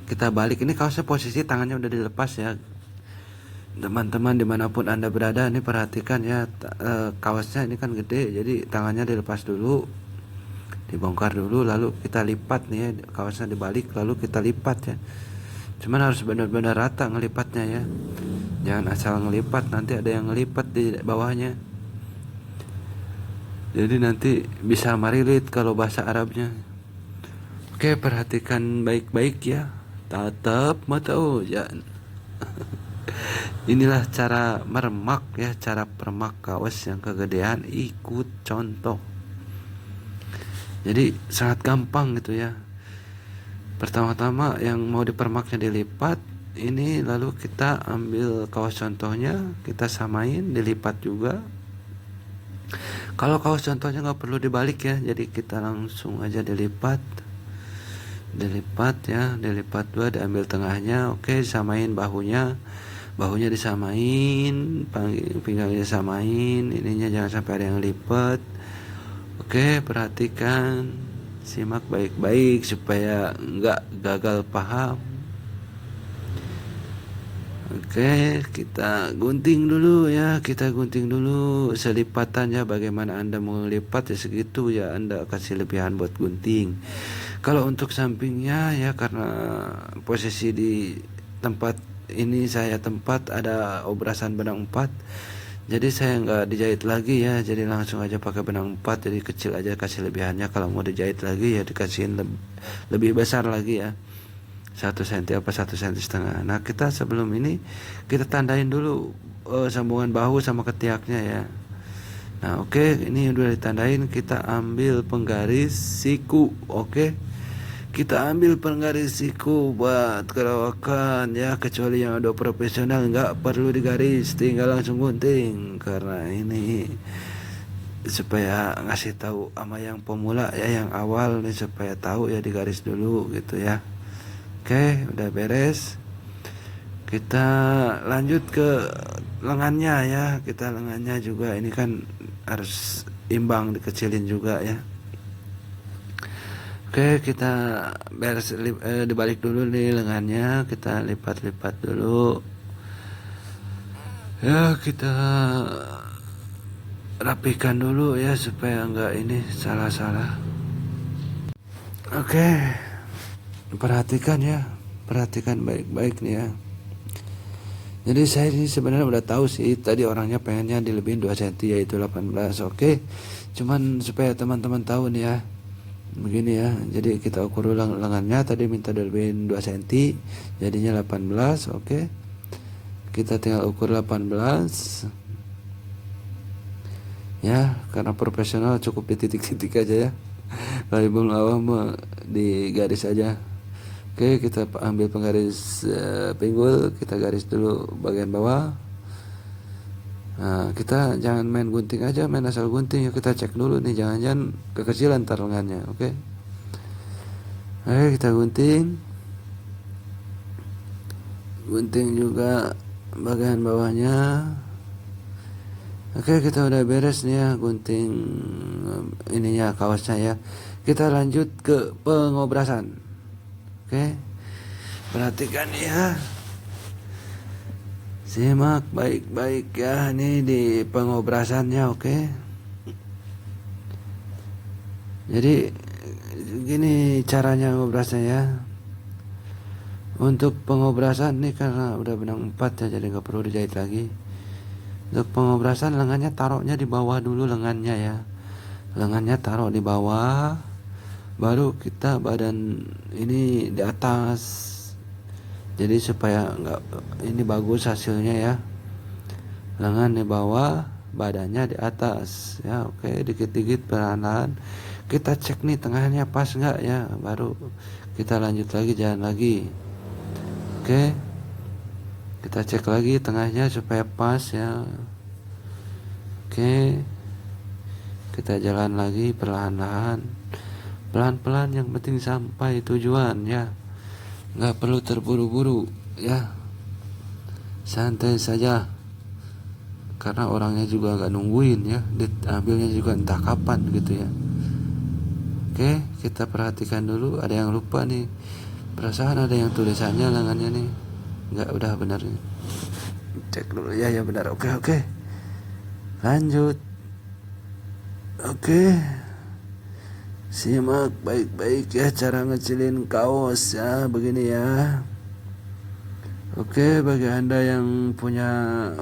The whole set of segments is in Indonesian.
kita balik. Ini kaosnya posisi tangannya udah dilepas ya teman-teman, dimanapun anda berada. Ini perhatikan ya, kaosnya ini kan gede, jadi tangannya dilepas dulu, dibongkar dulu, lalu kita lipat nih ya, kaosnya dibalik lalu kita lipat ya. Cuman harus benar-benar rata ngelipatnya ya, jangan asal ngelipat, nanti ada yang ngelipat di bawahnya, jadi nanti bisa marilit kalau bahasa Arabnya. Oke, perhatikan baik-baik ya, tatap mata hujan. Inilah cara meremak ya, cara permak kaos yang kegedean, ikut contoh. Jadi sangat gampang gitu ya. Pertama-tama yang mau dipermaknya dilipat ini, lalu kita ambil kaos contohnya, kita samain, dilipat juga. Kalau kaos contohnya nggak perlu dibalik ya, jadi kita langsung aja dilipat ya, dilipat dua, diambil tengahnya. Oke, samain bahunya disamain, pinggangnya disamain, ininya jangan sampai ada yang lipat. Oke, perhatikan, simak baik-baik supaya nggak gagal paham. Oke, kita gunting dulu ya, selipatannya. Bagaimana anda mau lipat ya segitu ya, anda kasih lebihan buat gunting. Kalau untuk sampingnya ya, karena posisi di tempat ini saya tempat ada obrasan benang 4, jadi saya nggak dijahit lagi ya, jadi langsung aja pakai benang 4, jadi kecil aja kasih lebihannya. Kalau mau dijahit lagi ya dikasihin lebih besar lagi ya, 1 cm apa 1,5 cm. Nah, kita sebelum ini kita tandain dulu sambungan bahu sama ketiaknya ya. Nah, oke, ini udah ditandain, kita ambil penggaris siku. Oke, kita ambil penggaris siku buat kerawakan ya, kecuali yang udah profesional nggak perlu digaris, tinggal langsung gunting. Karena ini supaya ngasih tahu sama yang pemula ya, yang awal nih, supaya tahu ya digaris dulu gitu ya. Oke, udah beres. Kita lanjut ke lengannya ya. Kita lengannya juga ini kan harus imbang, dikecilin juga ya. Oke, kita beres, dibalik dulu nih lengannya, kita lipat-lipat dulu ya, kita rapikan dulu ya supaya enggak ini salah-salah. Oke, perhatikan ya, perhatikan baik-baik nih ya. Jadi saya ini sebenarnya udah tahu sih, tadi orangnya pengennya dilebihin 2 cm yaitu 18. Oke, cuman supaya teman-teman tahu nih ya, begini ya. Jadi kita ukur ulang lengannya, tadi minta dilebihin 2 cm, jadinya 18. Oke, kita tinggal ukur 18 ya, karena profesional cukup di titik-titik aja ya. Kalau belum awam di garis aja. Oke, kita ambil penggaris pinggul, kita garis dulu bagian bawah. Nah, kita jangan main gunting aja, main asal gunting ya, kita cek dulu nih, jangan-jangan kekecilan tar lengannya. Oke, kita gunting juga bagian bawahnya. Oke, kita udah beres nih ya gunting ininya, kaosnya ya. Kita lanjut ke pengobrasan. Oke, perhatikan ya, simak baik-baik ya, ini di pengobrasannya. Oke, jadi gini caranya ngobrasnya ya. Untuk pengobrasan nih, karena udah benang 4 ya, jadi nggak perlu dijahit lagi. Untuk pengobrasan, lengannya taruhnya di bawah dulu, lengannya ya, lengannya taruh di bawah, baru kita badan ini di atas. Jadi supaya nggak ini bagus hasilnya ya, lengan di bawah, badannya di atas ya. Oke, dikit-dikit perlahan, kita cek nih tengahnya pas nggak ya, baru kita lanjut lagi, jalan lagi. Oke, kita cek lagi tengahnya supaya pas ya. Oke, kita jalan lagi perlahan-lahan, pelan-pelan, yang penting sampai tujuan ya, nggak perlu terburu-buru ya, santai saja, karena orangnya juga nggak nungguin ya, diambilnya juga entah kapan gitu ya. Oke, kita perhatikan dulu, ada yang lupa nih, Perasaan ada yang tulisannya lengannya nih. Enggak, udah benar nih. Cek dulu ya, ya benar. Oke, oke. Lanjut. Oke. Simak baik-baik ya cara ngecilin kaos ya, begini ya. Oke, bagi Anda yang punya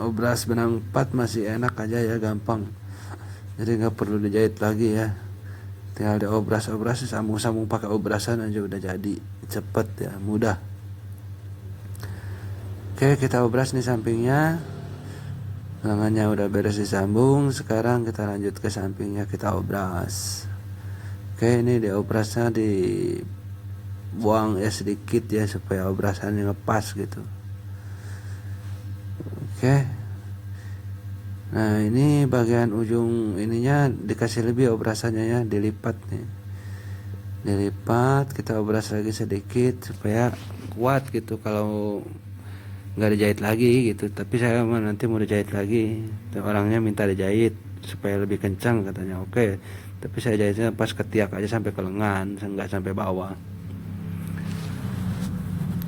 obras benang 4 masih enak aja ya, gampang. Jadi nggak perlu dijahit lagi ya. Tinggal diobras-obras, sambung-sambung pakai obrasan aja udah jadi. Cepet ya, mudah. Oke, kita obras nih sampingnya. Lengannya udah beres disambung. Sekarang kita lanjut ke sampingnya, kita obras. Oke, ini diobrasnya dibuang ya sedikit ya supaya obrasannya ngepas gitu. Oke. Nah, ini bagian ujung ininya dikasih lebih obrasannya ya, dilipat nih. Dilipat, kita obras lagi sedikit supaya kuat gitu kalau nggak dijahit lagi gitu. Tapi saya nanti mau dijahit lagi. Orangnya minta dijahit supaya lebih kencang katanya. Oke. Tapi saya jahitnya pas ketiak aja sampai ke lengan, nggak sampai bawah.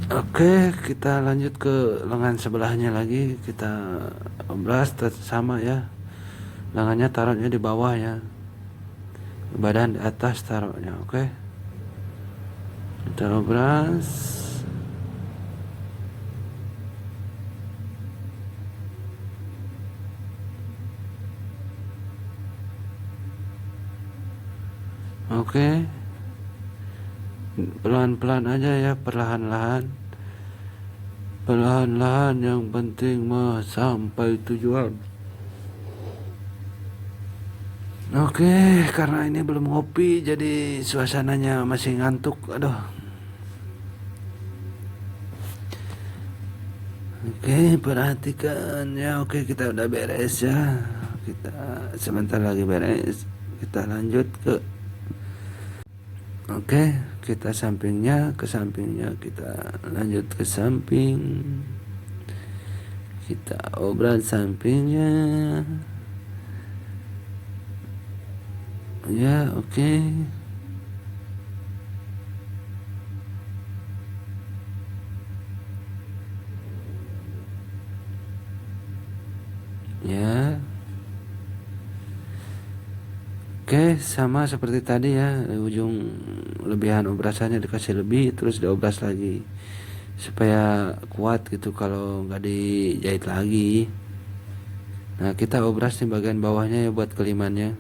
Oke, kita lanjut ke lengan sebelahnya lagi. Kita obras sama ya. Lengannya taruhnya di bawah ya. Badan di atas taruhnya, oke. Kita obras. Oke. Pelan-pelan aja ya, perlahan-lahan. Perlahan-lahan, yang penting mah sampai tujuan. Oke, karena ini belum ngopi jadi suasananya masih ngantuk. Aduh. Oke, perhatikan ya. Oke, kita udah beres ya. Kita sebentar lagi beres. Kita lanjut ke. Oke, kita ke sampingnya kita lanjut ke samping. Kita obras sampingnya. Ya, oke. Ya. Oke, sama seperti tadi ya, ujung lebihan obrasannya dikasih lebih, terus diobras lagi supaya kuat gitu kalau nggak dijahit lagi. Nah, kita obras di bagian bawahnya ya buat kelimannya.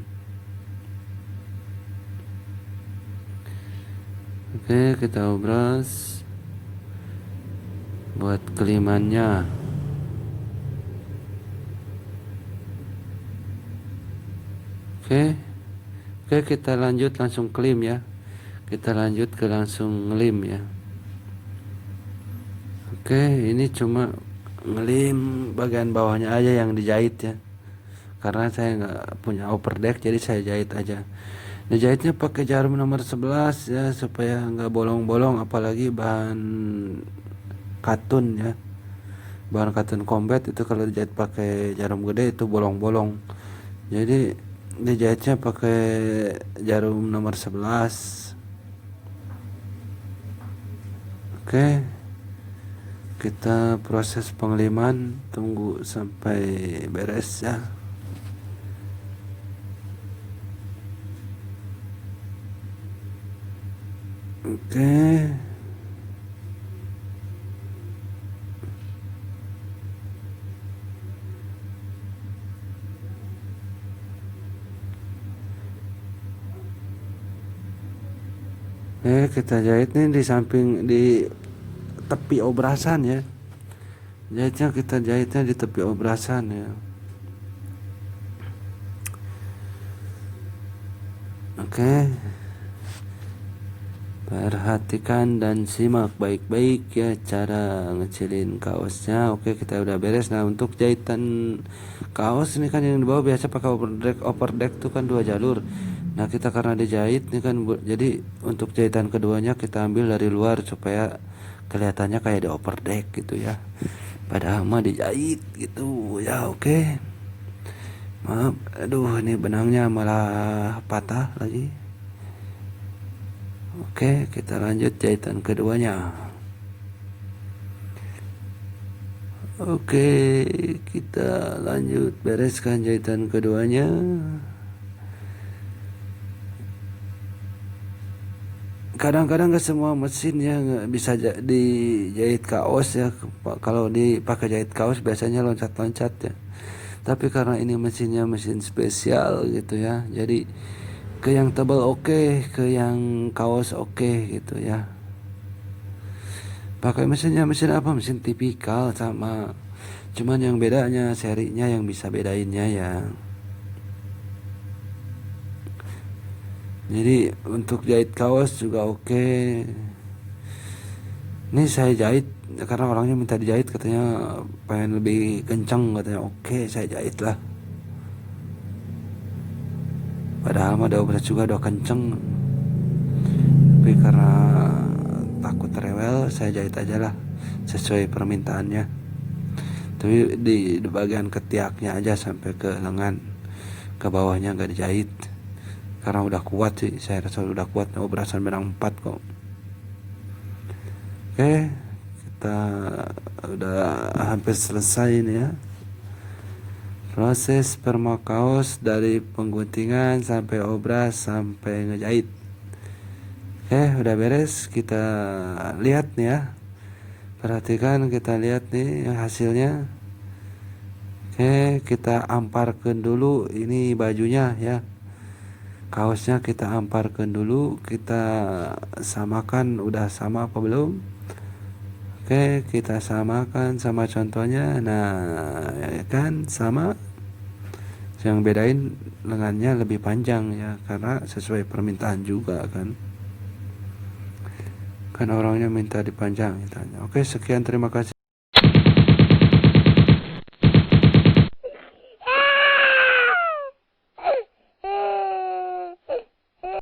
Oke, kita obras buat kelimannya. Oke, kita lanjut langsung kelim ya. Kita lanjut ke langsung ngelim ya. Oke, ini cuma ngelim bagian bawahnya aja yang dijahit ya. Karena saya nggak punya overdeck, jadi saya jahit aja. Dijahitnya pakai jarum nomor 11 ya, supaya nggak bolong-bolong, apalagi bahan katun ya. Bahan katun combat itu kalau dijahit pakai jarum gede itu bolong-bolong. Jadi dijahitnya pakai jarum nomor 11. Oke, kita proses pengeliman, tunggu sampai beres ya. Oke. Kita jahit nih di samping, di tepi obrasan ya. Kita jahitnya di tepi obrasan ya. Oke. Perhatikan dan simak baik-baik ya cara ngecilin kaosnya. Oke, kita udah beres. Nah, untuk jahitan kaos ini kan yang di bawah biasa pakai overdeck tuh kan 2 jalur. Nah, kita karena dijahit nih kan, jadi untuk jahitan keduanya kita ambil dari luar supaya kelihatannya kayak di overdeck gitu ya. Padahal mah dijahit gitu ya. Oke. Maaf, aduh ini benangnya malah patah lagi. Oke, kita lanjut jahitan keduanya. Oke, kita lanjut bereskan jahitan keduanya. Kadang-kadang ke semua mesin yang bisa dijahit kaos ya. Kalau dipakai jahit kaos biasanya loncat-loncat ya. Tapi karena ini mesinnya mesin spesial gitu ya, jadi ke yang tebal oke, ke yang kaos oke gitu ya. Pakai mesinnya mesin apa? Mesin tipikal sama. Cuman yang bedanya serinya yang bisa bedainnya ya. Jadi untuk jahit kaos juga oke. Ini saya jahit karena orangnya minta dijahit, katanya pengen lebih kencang katanya. Oke, saya jahit lah. Padahal mah udah juga udah kenceng. Tapi karena takut rewel, saya jahit aja lah sesuai permintaannya. Tapi di bagian ketiaknya aja sampai ke lengan, ke bawahnya nggak dijahit. Karena udah kuat sih, saya rasa udah kuat. Berasan benang 4 kok. Oke, kita udah hampir selesai ini ya. Proses permakaos dari pengguntingan sampai obras sampai ngejahit. Oke, udah beres. Kita lihat nih ya. Perhatikan, kita lihat nih hasilnya. Oke, kita amparkan dulu ini bajunya ya. Kaosnya kita amparkan dulu, kita samakan udah sama apa belum. Oke, kita samakan sama contohnya. Nah, ya kan sama. Yang bedain lengannya lebih panjang ya, karena sesuai permintaan juga kan. Kan orangnya minta dipanjang. Oke, sekian, terima kasih.